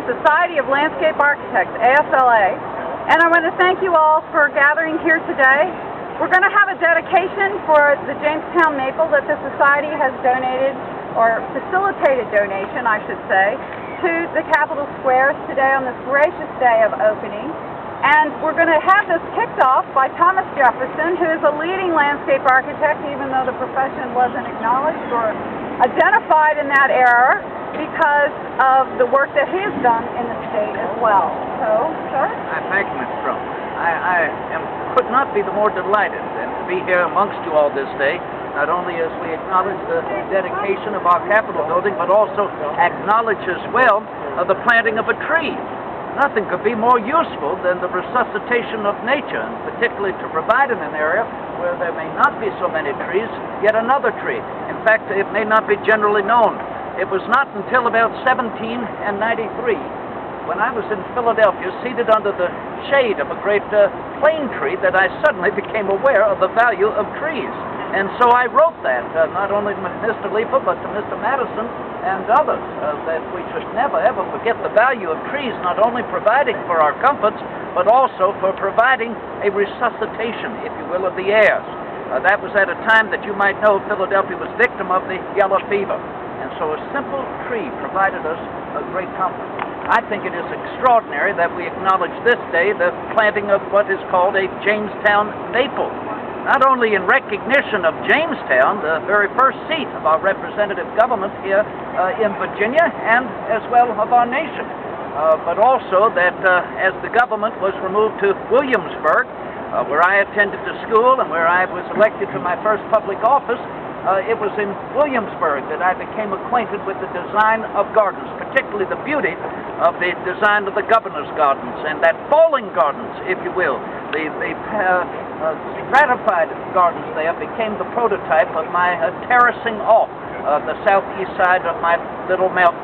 Society of Landscape Architects, ASLA, and I want to thank you all for gathering here today. We're going to have a dedication for the Jamestown maple that the Society has donated, or facilitated donation, I should say, to the Capitol Square today on this gracious day of opening. And we're going to have this kicked off by Thomas Jefferson, who is a leading landscape architect, even though the profession wasn't acknowledged or identified in that era, because of the work that he has done in the state as well. So, sir? I thank you, Ms. Crump. I could not be the more delighted than to be here amongst you all this day, not only as we acknowledge the dedication of our Capitol building, but also acknowledge as well the planting of a tree. Nothing could be more useful than the resuscitation of nature, and particularly to provide in an area where there may not be so many trees, yet another tree. In fact, it may not be generally known. It was not until about 1793, when I was in Philadelphia, seated under the shade of a great plane tree, that I suddenly became aware of the value of trees. And so I wrote that, not only to Mr. Leeper, but to Mr. Madison and others, that we should never, ever forget the value of trees, not only providing for our comforts, but also for providing a resuscitation, if you will, of the airs. That was at a time that you might know Philadelphia was victim of the yellow fever. And so a simple tree provided us a great comfort. I think it is extraordinary that we acknowledge this day the planting of what is called a Jamestown maple. Not only in recognition of Jamestown, the very first seat of our representative government here in Virginia, and as well of our nation, but also that as the government was removed to Williamsburg, where I attended to school and where I was elected to my first public office, it was in Williamsburg that I became acquainted with the design of gardens, particularly the beauty of the design of the governor's gardens, and that falling gardens, if you will. The stratified gardens there became the prototype of my terracing off the southeast side of my little mountain.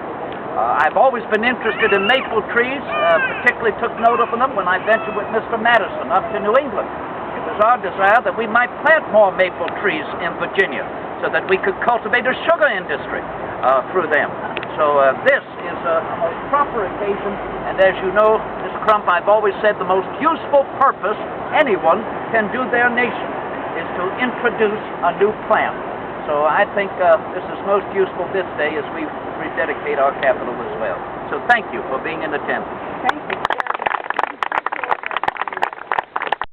I've always been interested in maple trees, particularly took note of them when I ventured with Mr. Madison up to New England. It was our desire that we might plant more maple trees in Virginia so that we could cultivate a sugar industry through them. So this is a most proper occasion, and as you know, Ms. Crump, I've always said the most useful purpose anyone can do their nation is to introduce a new plant. So I think this is most useful this day as we rededicate our Capitol as well. So thank you for being in attendance. Thank you.